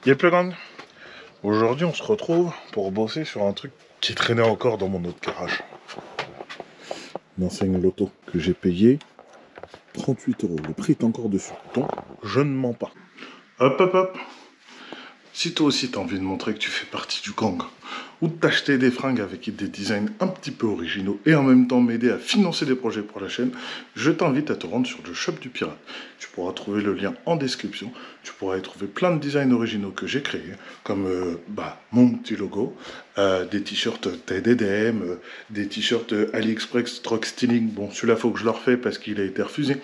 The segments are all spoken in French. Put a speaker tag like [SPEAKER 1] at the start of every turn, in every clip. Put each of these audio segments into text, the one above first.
[SPEAKER 1] Yep le gang. Aujourd'hui on se retrouve pour bosser sur un truc qui traînait encore dans mon autre garage. Une enseigne loto que j'ai payé 38 €. Le prix est encore dessus, donc je ne mens pas. Hop hop hop. Si toi aussi t'as envie de montrer que tu fais partie du gang, ou de t'acheter des fringues avec des designs un petit peu originaux et en même temps m'aider à financer des projets pour la chaîne, je t'invite à te rendre sur le shop du pirate. Tu pourras trouver le lien en description, tu pourras y trouver plein de designs originaux que j'ai créés, comme mon petit logo, des t-shirts TDDM, des t-shirts AliExpress Truck Stealing. Bon, celui-là faut que je le refais parce qu'il a été refusé.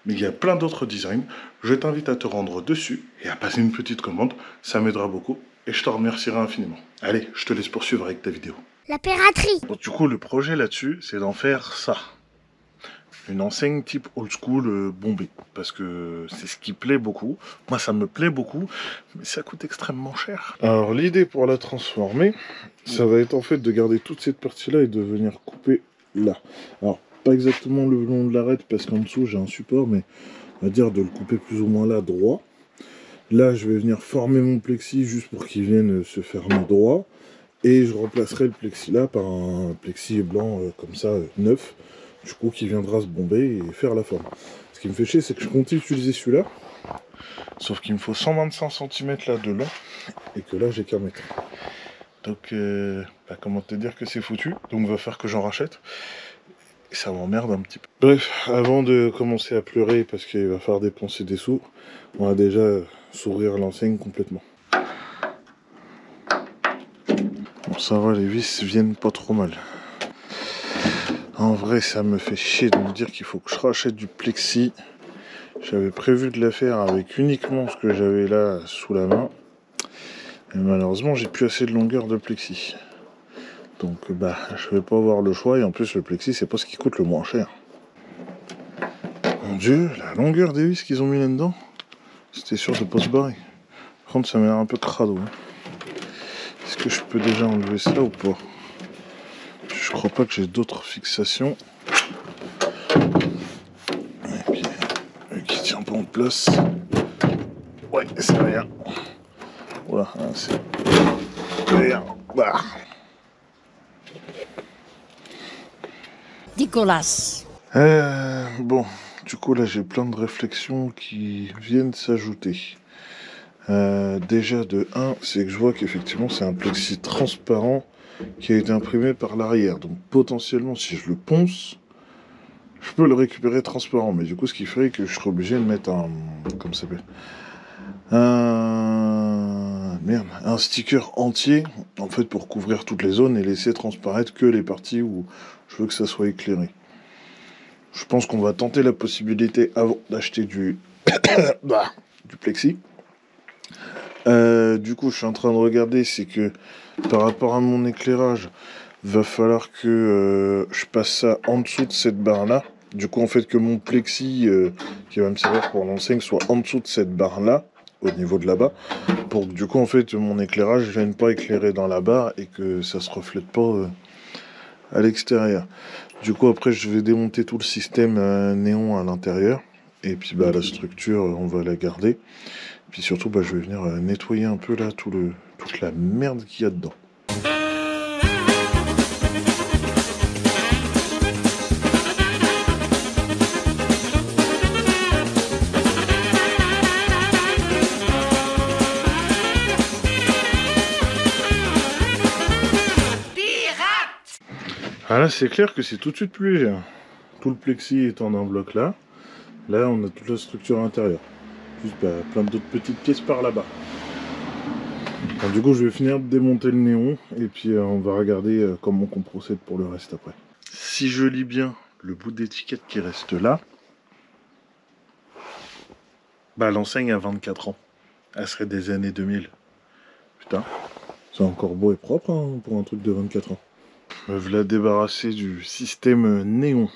[SPEAKER 1] Mais il y a plein d'autres designs. Je t'invite à te rendre dessus et à passer une petite commande. Ça m'aidera beaucoup et je te remercierai infiniment. Allez, je te laisse poursuivre avec ta vidéo.
[SPEAKER 2] La piraterie.
[SPEAKER 1] Bon, du coup, le projet là-dessus, c'est d'en faire ça. Une enseigne type old school bombée. Parce que c'est ce qui plaît beaucoup. Moi, ça me plaît beaucoup, mais ça coûte extrêmement cher. Alors, l'idée pour la transformer, ça va être en fait de garder toute cette partie-là et de venir couper là. Alors, pas exactement le long de l'arête parce qu'en dessous j'ai un support, mais on va dire de le couper plus ou moins là droit. Là je vais venir former mon plexi juste pour qu'il vienne se fermer droit et je remplacerai le plexi là par un plexi blanc comme ça neuf, du coup qui viendra se bomber et faire la forme. Ce qui me fait chier c'est que je compte utiliser celui-là, sauf qu'il me faut 125 cm là de long et que là j'ai qu'à mettre. Donc comment te dire que c'est foutu, donc va faire que j'en rachète. Et ça m'emmerde un petit peu. Bref, avant de commencer à pleurer parce qu'il va falloir dépenser des sous, on va déjà s'ouvrir l'enseigne complètement. Bon, ça va, les vis viennent pas trop mal. En vrai, ça me fait chier de me dire qu'il faut que je rachète du plexi. J'avais prévu de la faire avec uniquement ce que j'avais là sous la main. Et malheureusement, j'ai plus assez de longueur de plexi. Donc je vais pas avoir le choix et en plus le plexi c'est pas ce qui coûte le moins cher. Mon dieu, la longueur des vis qu'ils ont mis là-dedans, c'était sûr de pas se barrer. Par contre ça m'a l'air un peu crado. Est-ce que je peux déjà enlever ça ou pas? Je crois pas que j'ai d'autres fixations. Et puis qui tient pas en place. Ouais, c'est rien. Voilà, c'est rien. Bah.
[SPEAKER 2] Dégueulasse.
[SPEAKER 1] Bon, du coup là j'ai plein de réflexions qui viennent s'ajouter. Déjà de 1, c'est que je vois qu'effectivement c'est un plexi transparent qui a été imprimé par l'arrière. Donc potentiellement si je le ponce, je peux le récupérer transparent. Mais du coup ce qui ferait que je serais obligé de mettre un... Comment ça s'appelle ? Un sticker entier en fait pour couvrir toutes les zones et laisser transparaître que les parties où je veux que ça soit éclairé. Je pense qu'on va tenter la possibilité avant d'acheter du plexi. Du coup, je suis en train de regarder, c'est que par rapport à mon éclairage, va falloir que je passe ça en dessous de cette barre-là. Du coup, en fait, que mon plexi qui va me servir pour l'enseigne soit en dessous de cette barre-là, au niveau de là-bas, pour que du coup, en fait, mon éclairage ne vienne pas éclairer dans la barre et que ça se reflète pas à l'extérieur. Du coup, après, je vais démonter tout le système néon à l'intérieur. Et puis, la structure, on va la garder. Puis surtout, je vais venir nettoyer un peu là toute la merde qu'il y a dedans. Ah là, c'est clair que c'est tout de suite plus léger. Tout le plexi étant d'un bloc là. Là, on a toute la structure intérieure. Juste plein d'autres petites pièces par là-bas. Bon, du coup, je vais finir de démonter le néon et puis on va regarder comment on procède pour le reste après. Si je lis bien le bout d'étiquette qui reste là, l'enseigne a 24 ans. Elle serait des années 2000. Putain, c'est encore beau et propre hein, pour un truc de 24 ans. Me voilà débarrasser du système néon.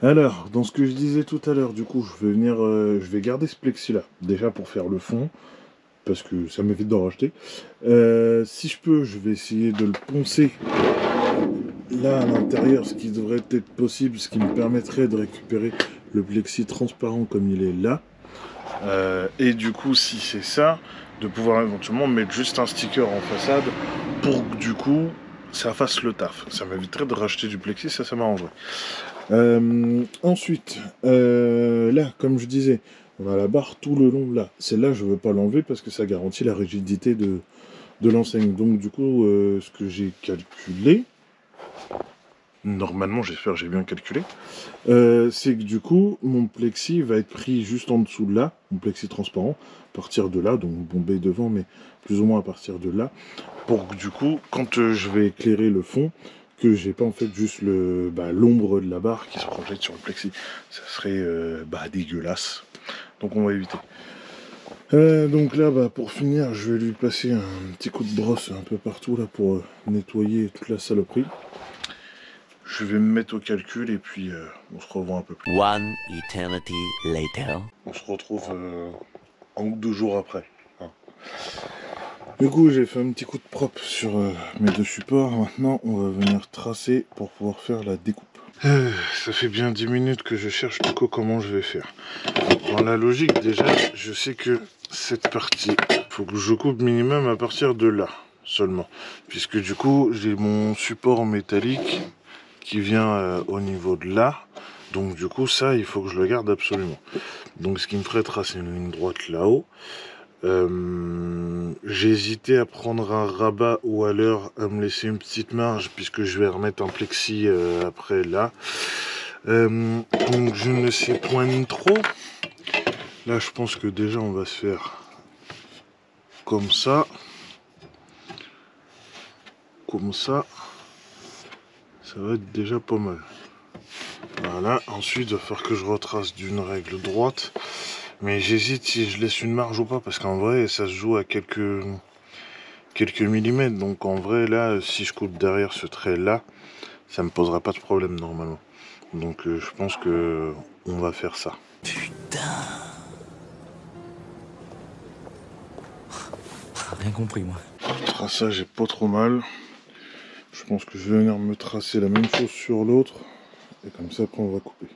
[SPEAKER 1] Alors, dans ce que je disais tout à l'heure, du coup, je vais garder ce plexi là, déjà pour faire le fond, parce que ça m'évite d'en racheter. Si je peux, je vais essayer de le poncer là à l'intérieur, ce qui devrait être possible, ce qui me permettrait de récupérer le plexi transparent comme il est là. Et du coup, si c'est ça, de pouvoir éventuellement mettre juste un sticker en façade pour que du coup ça fasse le taf. Ça m'éviterait de racheter du plexi, ça m'arrangerait. Ensuite, là, comme je disais, on a la barre tout le long là. Celle-là, je ne veux pas l'enlever parce que ça garantit la rigidité de l'enseigne. Donc du coup, ce que j'ai calculé, normalement j'espère que j'ai bien calculé, c'est que du coup, mon plexi va être pris juste en dessous de là, mon plexi transparent, à partir de là, donc bombé devant, mais plus ou moins à partir de là, pour que du coup, quand je vais éclairer le fond, que j'ai pas en fait juste l'ombre de la barre qui se projette sur le plexi. Ça serait dégueulasse. Donc on va éviter. Donc là, pour finir, je vais lui passer un petit coup de brosse un peu partout là pour nettoyer toute la saloperie. Je vais me mettre au calcul et puis on se revoit un peu plus.
[SPEAKER 2] One eternity later.
[SPEAKER 1] On se retrouve 1 ou 2 jours après. Hein. Du coup, j'ai fait un petit coup de propre sur mes 2 supports. Maintenant, on va venir tracer pour pouvoir faire la découpe. Ça fait bien 10 minutes que je cherche du coup comment je vais faire. Dans la logique, déjà, je sais que cette partie, il faut que je coupe minimum à partir de là seulement. Puisque du coup, j'ai mon support métallique qui vient au niveau de là. Donc du coup, ça, il faut que je le garde absolument. Donc ce qui me ferait tracer une ligne droite là-haut. J'ai hésité à prendre un rabat ou alors à me laisser une petite marge puisque je vais remettre un plexi après là. Donc je ne sais point ni trop. Là je pense que déjà on va se faire comme ça. Comme ça. Ça va être déjà pas mal. Voilà, ensuite il va falloir que je retrace d'une règle droite. Mais j'hésite si je laisse une marge ou pas, parce qu'en vrai, ça se joue à quelques millimètres. Donc en vrai, là, si je coupe derrière ce trait-là, ça me posera pas de problème normalement. Donc je pense que on va faire ça.
[SPEAKER 2] Putain. Rien compris, moi.
[SPEAKER 1] Le traçage est pas trop mal. Je pense que je vais venir me tracer la même chose sur l'autre. Et comme ça, après, on va couper.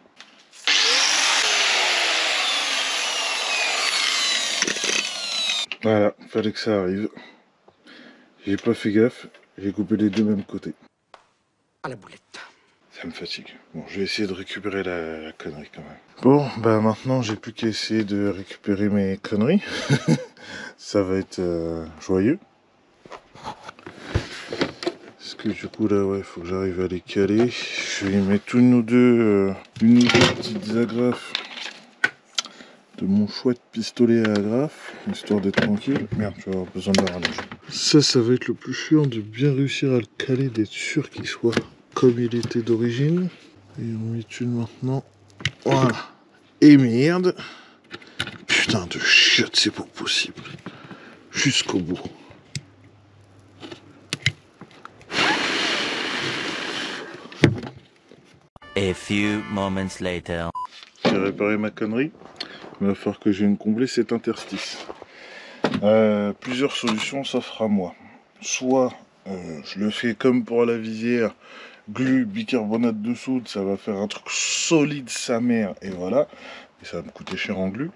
[SPEAKER 1] Voilà, fallait que ça arrive. J'ai pas fait gaffe, j'ai coupé les deux mêmes côtés.
[SPEAKER 3] À la boulette.
[SPEAKER 1] Ça me fatigue. Bon, je vais essayer de récupérer la connerie quand même. Bon, maintenant j'ai plus qu'à essayer de récupérer mes conneries. Ça va être joyeux. Parce que du coup là, ouais, faut que j'arrive à les caler. Je vais y mettre une ou deux petites agrafes de mon chouette pistolet à agrafes, histoire d'être tranquille. Merde, je vais avoir besoin de la rallonge. Ça va être le plus chiant, de bien réussir à le caler, d'être sûr qu'il soit comme il était d'origine. Et on met une maintenant. Voilà. Et merde. Putain de chiotte, c'est pas possible. Jusqu'au bout.
[SPEAKER 2] A few moments later.
[SPEAKER 1] J'ai réparé ma connerie. Il va falloir que je vienne combler cet interstice. Plusieurs solutions s'offrent à moi. Soit je le fais comme pour la visière, glu, bicarbonate de soude, ça va faire un truc solide sa mère, et voilà. Et ça va me coûter cher en glu.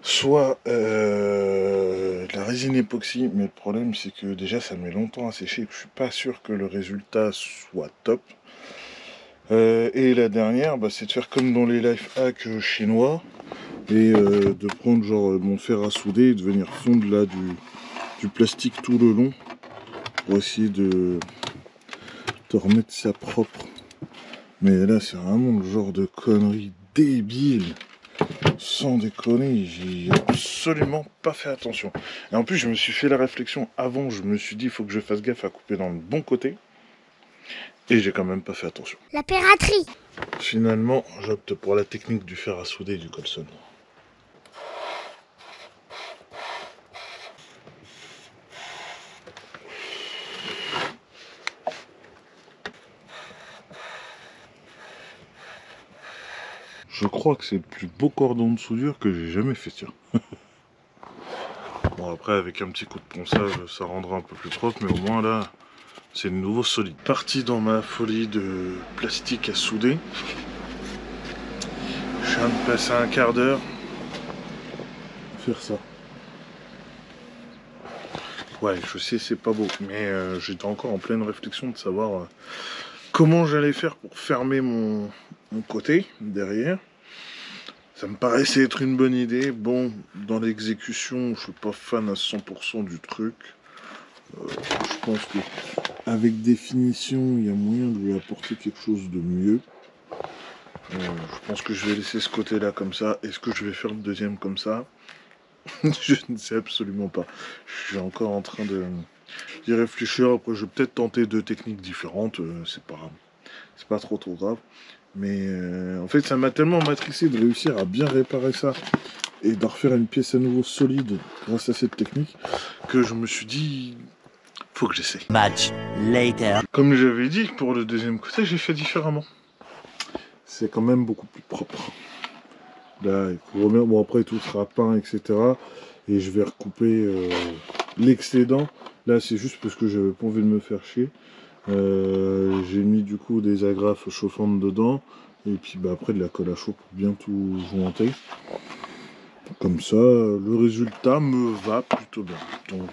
[SPEAKER 1] Soit la résine époxy, mais le problème c'est que déjà ça met longtemps à sécher et que je suis pas sûr que le résultat soit top. Et la dernière, c'est de faire comme dans les life hacks chinois et de prendre genre mon fer à souder et de venir fondre là du plastique tout le long pour essayer de remettre ça propre. Mais là c'est vraiment le genre de connerie débile. Sans déconner, j'ai absolument pas fait attention. Et en plus je me suis fait la réflexion avant, je me suis dit il faut que je fasse gaffe à couper dans le bon côté. Et j'ai quand même pas fait attention.
[SPEAKER 4] La piraterie.
[SPEAKER 1] Finalement, j'opte pour la technique du fer à souder et du Colson. Je crois que c'est le plus beau cordon de soudure que j'ai jamais fait, tiens. Bon, après, avec un petit coup de ponçage, ça rendra un peu plus propre, mais au moins là, c'est de nouveau solide. Parti dans ma folie de plastique à souder. Je viens de passer un quart d'heure à faire ça. Ouais, je sais, c'est pas beau, mais j'étais encore en pleine réflexion de savoir comment j'allais faire pour fermer mon côté derrière. Ça me paraissait être une bonne idée. Bon, dans l'exécution, je suis pas fan à 100% du truc. Je pense que avec définition, il y a moyen de lui apporter quelque chose de mieux. Je pense que je vais laisser ce côté-là comme ça. Est-ce que je vais faire le deuxième comme ça? Je ne sais absolument pas. Je suis encore en train d'y réfléchir. Après, je vais peut-être tenter 2 techniques différentes. C'est pas trop grave. Mais en fait, ça m'a tellement matrixé de réussir à bien réparer ça et de refaire une pièce à nouveau solide grâce à cette technique que je me suis dit, faut que j'essaie.
[SPEAKER 2] Much later.
[SPEAKER 1] Comme j'avais dit, pour le deuxième côté, j'ai fait différemment. C'est quand même beaucoup plus propre. Là, il faut remettre... Bon, après, tout sera peint, etc. Et je vais recouper l'excédent. Là, c'est juste parce que j'avais pas envie de me faire chier. J'ai mis du coup des agrafes chauffantes dedans. Et puis bah, après de la colle à chaud pour bien tout jointer. Comme ça, le résultat me va plutôt bien. Donc,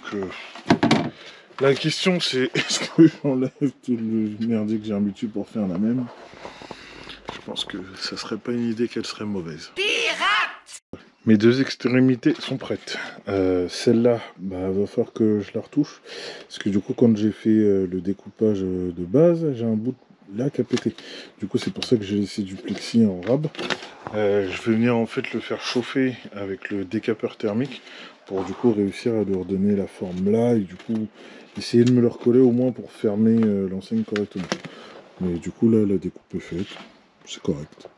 [SPEAKER 1] la question c'est, est-ce que j'enlève tout le merdier que j'ai mis dessus pour faire la même? Je pense que ça serait pas une idée qu'elle serait mauvaise. Mes 2 extrémités sont prêtes. Celle-là, bah, va falloir que je la retouche. Parce que du coup, quand j'ai fait le découpage de base, j'ai un bout là qui a pété. Du coup, c'est pour ça que j'ai laissé du plexi en rab. Je vais venir en fait le faire chauffer avec le décapeur thermique pour du coup réussir à lui redonner la forme là et du coup essayer de me le recoller au moins pour fermer l'enseigne correctement. Mais du coup là, la découpe est faite. C'est correct.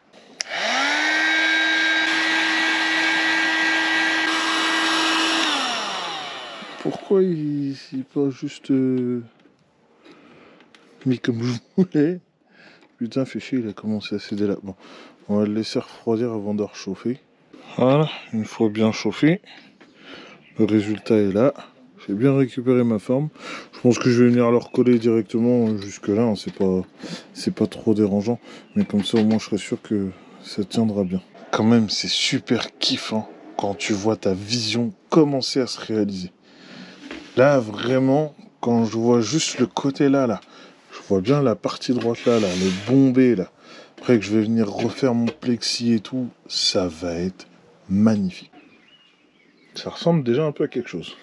[SPEAKER 1] Pourquoi il pas juste mis comme je voulais? Putain, fait chier, il a commencé à céder là. Bon, on va le laisser refroidir avant de rechauffer. Voilà, une fois bien chauffé, le résultat est là. J'ai bien récupéré ma forme. Je pense que je vais venir le recoller directement jusque là, hein. C'est pas trop dérangeant. Mais comme ça, au moins, je serai sûr que ça tiendra bien. Quand même, c'est super kiffant quand tu vois ta vision commencer à se réaliser. Là, vraiment, quand je vois juste le côté là, je vois bien la partie droite là, le bombé là. Après que je vais venir refaire mon plexi et tout, ça va être magnifique. Ça ressemble déjà un peu à quelque chose.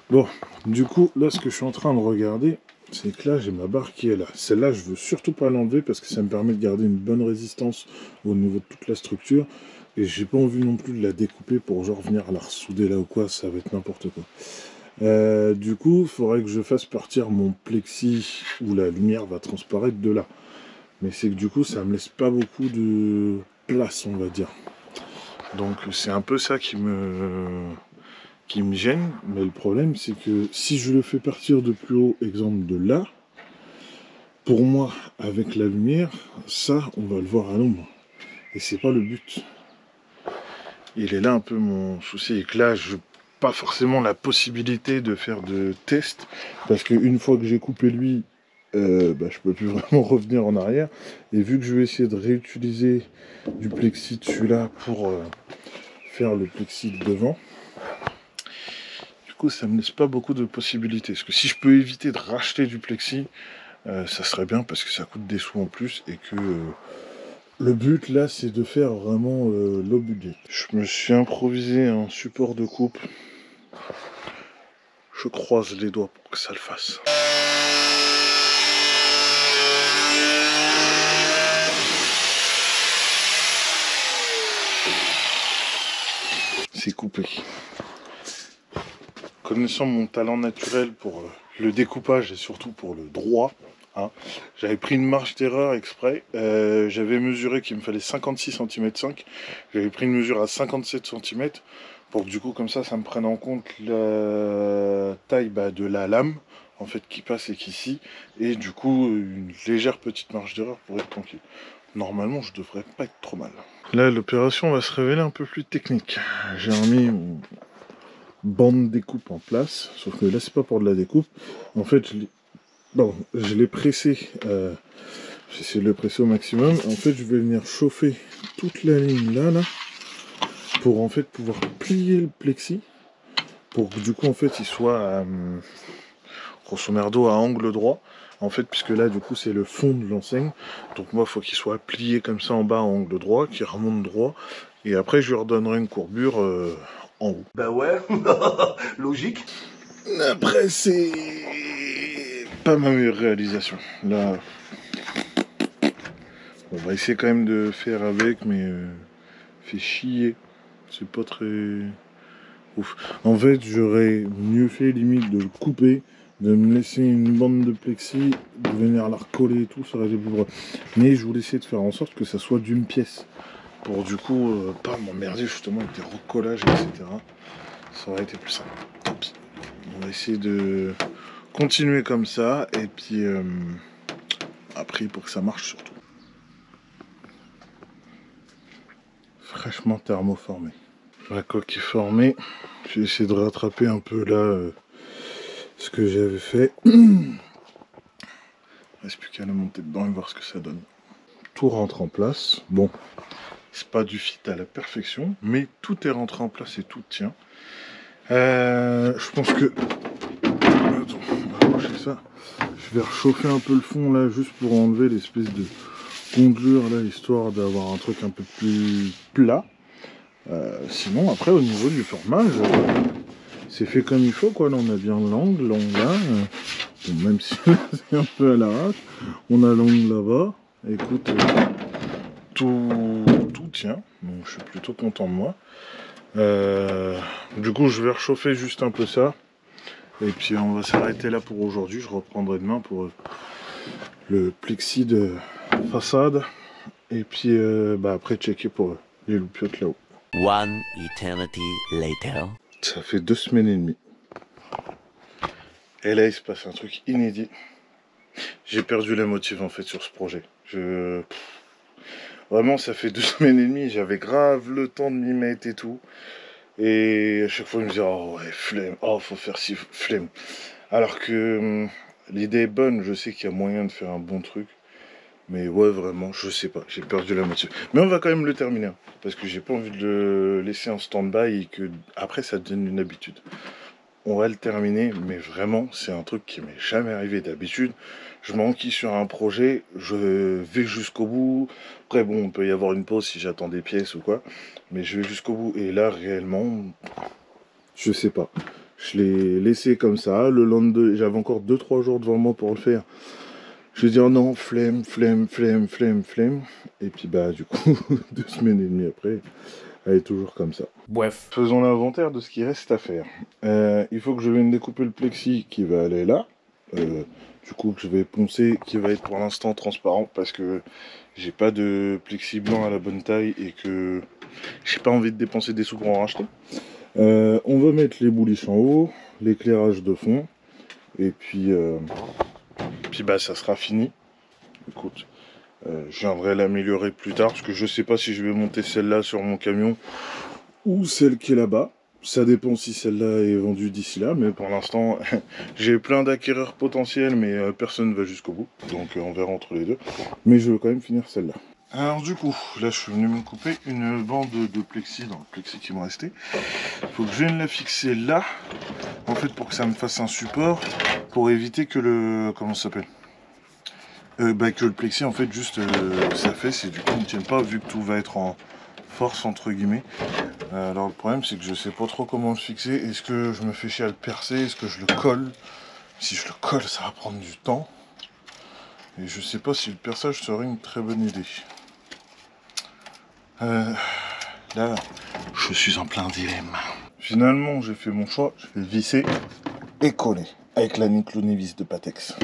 [SPEAKER 1] Bon, du coup, là, ce que je suis en train de regarder, c'est que là, j'ai ma barre qui est là. Celle-là, je veux surtout pas l'enlever parce que ça me permet de garder une bonne résistance au niveau de toute la structure. Et j'ai pas envie non plus de la découper pour genre venir la ressouder là ou quoi, ça va être n'importe quoi. Du coup, il faudrait que je fasse partir mon plexi où la lumière va transparaître de là. Mais c'est que du coup, ça me laisse pas beaucoup de place, on va dire. Donc c'est un peu ça qui me gêne. Mais le problème, c'est que si je le fais partir de plus haut, exemple de là, pour moi, avec la lumière, ça, on va le voir à l'ombre. Et c'est pas le but. Il est là un peu mon souci. Et que là, je pas forcément la possibilité de faire de tests parce qu'une fois que j'ai coupé lui, je peux plus vraiment revenir en arrière. Et vu que je vais essayer de réutiliser du plexi dessus là pour faire le plexi de devant, du coup ça me laisse pas beaucoup de possibilités. Parce que si je peux éviter de racheter du plexi, ça serait bien parce que ça coûte des sous en plus et que le but là c'est de faire vraiment low budget. Je me suis improvisé un support de coupe. Je croise les doigts pour que ça le fasse. C'est coupé. Connaissant mon talent naturel pour le découpage et surtout pour le droit, hein, j'avais pris une marge d'erreur exprès. J'avais mesuré qu'il me fallait 56 cm 5. J'avais pris une mesure à 57 cm pour que du coup comme ça me prenne en compte la taille de la lame en fait qui passe et qui scie, et du coup une légère petite marge d'erreur pour être tranquille. Normalement je devrais pas être trop mal. Là l'opération va se révéler un peu plus technique. J'ai remis mon bande découpe en place, sauf que là c'est pas pour de la découpe. En fait je l'ai pressé, j'essaie de le presser au maximum. En fait je vais venir chauffer toute la ligne là pour en fait pouvoir plier le plexi pour que du coup en fait il soit grosso merdo à angle droit. En fait, puisque là du coup c'est le fond de l'enseigne, donc moi il faut qu'il soit plié comme ça en bas à angle droit, qu'il remonte droit, et après je lui redonnerai une courbure en haut.
[SPEAKER 4] Bah ouais, logique.
[SPEAKER 1] Après c'est pas ma meilleure réalisation. Là, on va essayer quand même de faire avec, mais fait chier. C'est pas très ouf. En fait, j'aurais mieux fait limite de le couper, de me laisser une bande de plexi, de venir la recoller et tout, ça aurait été plus drôle. Mais je voulais essayer de faire en sorte que ça soit d'une pièce. Pour du coup, pas m'emmerder justement avec des recollages, etc. Ça aurait été plus simple. Tant pis. On va essayer de continuer comme ça, et puis après, pour que ça marche surtout. Fraîchement thermoformé. La coque est formée. J'ai essayé de rattraper un peu là ce que j'avais fait. Il reste plus qu'à la monter dedans et voir ce que ça donne. Tout rentre en place. Bon, c'est pas du fit à la perfection, mais tout est rentré en place et tout tient. Je pense que... Attends, on va approcher ça. Je vais réchauffer un peu le fond là, juste pour enlever l'espèce de ondulure là, histoire d'avoir un truc un peu plus plat. Sinon, après, au niveau du formage, c'est fait comme il faut, quoi. Là, on a bien l'angle, bon, même si c'est un peu à l'arrache, on a l'angle là-bas. Écoute, tout tient, donc je suis plutôt content de moi. Du coup, je vais réchauffer juste un peu ça, et puis on va s'arrêter là pour aujourd'hui. Je reprendrai demain pour le plexi de façade, et puis après checker pour les loupiottes là-haut.
[SPEAKER 2] One eternity later.
[SPEAKER 1] Ça fait 2 semaines et demie. Et là, il se passe un truc inédit. J'ai perdu la motive en fait sur ce projet. Vraiment, ça fait 2 semaines et demie. J'avais grave le temps de m'y mettre et tout. Et à chaque fois, je me disais, oh ouais, flemme. Oh, faut faire ci, flemme. Alors que l'idée est bonne. Je sais qu'il y a moyen de faire un bon truc. Mais ouais, vraiment, je sais pas, j'ai perdu la motive. Mais on va quand même le terminer, hein, parce que j'ai pas envie de le laisser en stand-by et que après ça devienne une habitude. On va le terminer, mais vraiment, c'est un truc qui m'est jamais arrivé d'habitude. Je m'enquille sur un projet, je vais jusqu'au bout. Après, bon, on peut y avoir une pause si j'attends des pièces ou quoi, mais je vais jusqu'au bout. Et là, réellement, je sais pas. Je l'ai laissé comme ça. Le lendemain, j'avais encore 2-3 jours devant moi pour le faire. Je vais dire non, flemme. Et puis bah du coup, 2 semaines et demie après, elle est toujours comme ça.
[SPEAKER 3] Bref.
[SPEAKER 1] Faisons l'inventaire de ce qui reste à faire. Il faut que je vienne découper le plexi qui va aller là. Du coup que je vais poncer, qui va être pour l'instant transparent parce que j'ai pas de plexi blanc à la bonne taille et que j'ai pas envie de dépenser des sous pour en racheter. On va mettre les bouliches en haut, l'éclairage de fond, et puis bah ça sera fini. Écoute, je viendrai l'améliorer plus tard parce que je sais pas si je vais monter celle-là sur mon camion ou celle qui est là-bas. Ça dépend si celle-là est vendue d'ici là, mais pour l'instant j'ai plein d'acquéreurs potentiels, mais personne ne va jusqu'au bout, donc on verra entre les deux. Mais je veux quand même finir celle-là. Alors du coup, là je suis venu me couper une bande de plexi dans le plexi qui me restait. Il faut que je vienne la fixer là, en fait pour que ça me fasse un support, pour éviter que le... comment ça s'appelle que le plexi en fait juste s'affaisse et du coup ne tienne pas vu que tout va être en force entre guillemets. Alors le problème c'est que je sais pas trop comment le fixer. Est-ce que je me fais chier à le percer? Est-ce que je le colle? Si je le colle ça va prendre du temps. Et je sais pas si le perçage serait une très bonne idée. Là, je suis en plein dilemme. Finalement, j'ai fait mon choix. Je vais visser et coller avec la Niclonivis de Patex.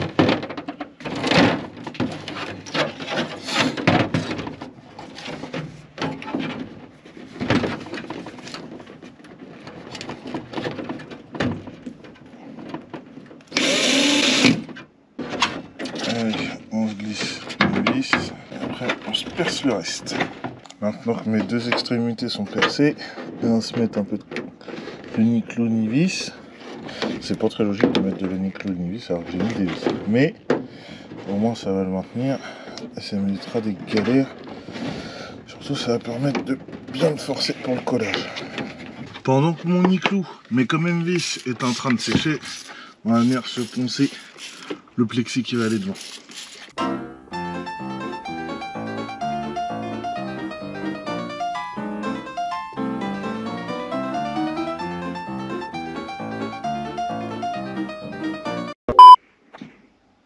[SPEAKER 1] Allez, on se glisse une vis et après on se perce le reste. Maintenant que mes deux extrémités sont percées, on va se mettre un peu de Niclonivis. C'est pas très logique de mettre de la Niclonivis alors que j'ai mis des vis. Mais au moins ça va le maintenir et ça m'évitera des galères. Surtout ça va permettre de bien le forcer pour le collage. Pendant que mon Niclou, mais quand même vis, est en train de sécher, on va venir se poncer le plexi qui va aller devant.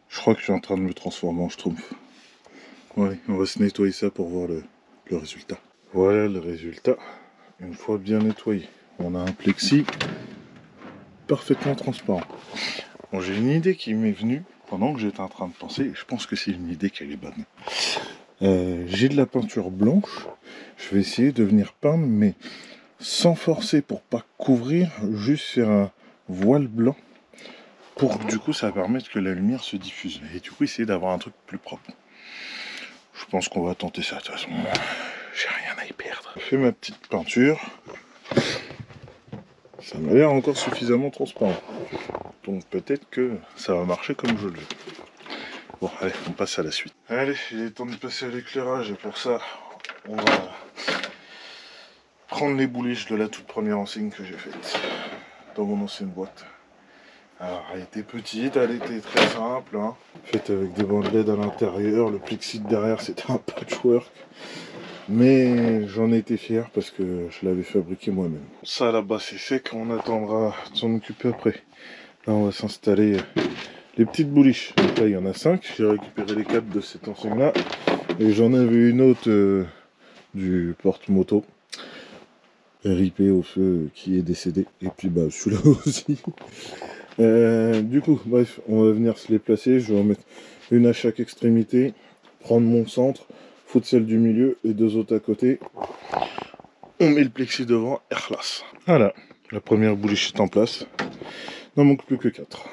[SPEAKER 1] Je crois que je suis en train de me transformer en schtroumpf. Ouais, on va se nettoyer ça pour voir le résultat. Voilà le résultat, une fois bien nettoyé. On a un plexi parfaitement transparent. Bon, j'ai une idée qui m'est venue pendant que j'étais en train de penser, et je pense que c'est une idée qui est bonne. J'ai de la peinture blanche, je vais essayer de venir peindre, mais sans forcer pour pas couvrir, juste faire un voile blanc, pour que du coup ça va permettre que la lumière se diffuse, et du coup essayer d'avoir un truc plus propre. Je pense qu'on va tenter ça, de toute façon, j'ai rien à y perdre. J'ai fait ma petite peinture, ça m'a l'air encore suffisamment transparent. Donc peut-être que ça va marcher comme je le veux. Bon, allez, on passe à la suite. Allez, il est temps de passer à l'éclairage. Et pour ça, on va prendre les bouliches de la toute première enseigne que j'ai faite dans mon ancienne boîte. Alors, elle était petite, elle était très simple, hein. Faite avec des bandes LED à l'intérieur. Le plexi derrière, c'était un patchwork. Mais j'en étais fier parce que je l'avais fabriqué moi-même. Ça là-bas, c'est sec. On attendra de s'en occuper après. Là, on va s'installer les petites bouliches. Donc là, il y en a 5. J'ai récupéré les 4 de cette enseigne-là. Et j'en avais une autre du porte-moto. RIP au feu qui est décédé. Et puis, bah, celui-là aussi. Du coup, bref, on va venir se les placer. Je vais en mettre une à chaque extrémité. Prendre mon centre. Foutre celle du milieu et 2 autres à côté. On met le plexi devant et relâche. Voilà, la première bouliche est en place. Il n'en manque plus que 4.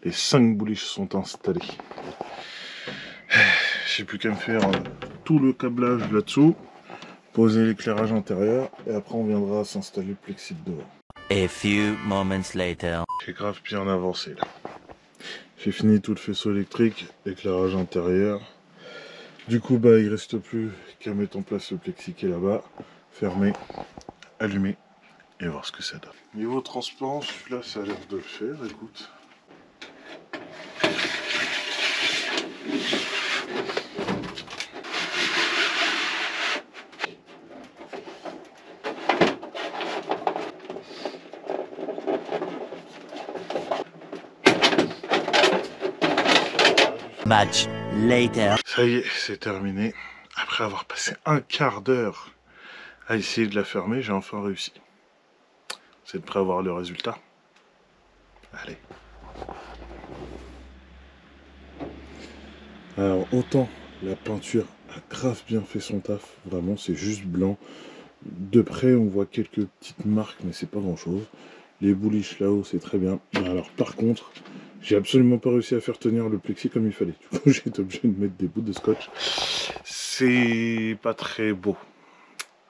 [SPEAKER 1] Les 5 bouliches sont installées. J'ai plus qu'à me faire tout le câblage là-dessous, poser l'éclairage intérieur et après on viendra s'installer le plexi devant.
[SPEAKER 2] A few moments later.
[SPEAKER 1] J'ai grave bien avancé là. J'ai fini tout le faisceau électrique, éclairage intérieur. Du coup, bah, il reste plus qu'à mettre en place le plexi qui est là-bas, fermer, allumer et voir ce que ça donne. Niveau transparence, celui-là, ça a l'air de le faire, écoute.
[SPEAKER 2] Much later.
[SPEAKER 1] Ça y est, c'est terminé. Après avoir passé un quart d'heure à essayer de la fermer, j'ai enfin réussi. Vous êtes prêts à voir le résultat? Allez. Alors autant la peinture a grave bien fait son taf, vraiment c'est juste blanc. De près on voit quelques petites marques mais c'est pas grand chose. Les bouliches là-haut c'est très bien. Alors par contre, j'ai absolument pas réussi à faire tenir le plexi comme il fallait. Du coup j'ai été obligé de mettre des bouts de scotch. C'est pas très beau.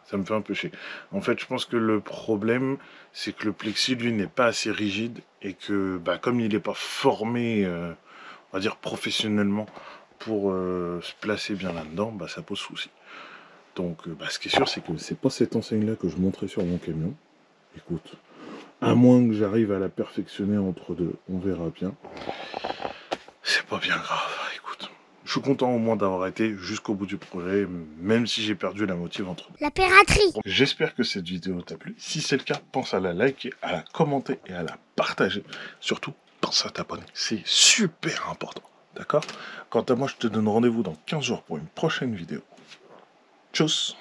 [SPEAKER 1] Ça me fait un peu chier. En fait, je pense que le problème, c'est que le plexi, lui, n'est pas assez rigide et que, bah, comme il n'est pas formé, on va dire professionnellement, pour se placer bien là-dedans, bah, ça pose souci. Donc, bah, ce qui est sûr, c'est que c'est pas cette enseigne-là que je montrais sur mon camion. Écoute, à moins que j'arrive à la perfectionner entre deux, on verra bien. C'est pas bien grave, écoute. Je suis content au moins d'avoir été jusqu'au bout du projet, même si j'ai perdu la motive entre deux.
[SPEAKER 5] La piraterie.
[SPEAKER 1] J'espère que cette vidéo t'a plu. Si c'est le cas, pense à la liker, à la commenter et à la partager. Surtout, pense à t'abonner. C'est super important. D'accord? Quant à moi, je te donne rendez-vous dans 15 jours pour une prochaine vidéo. Tchuss!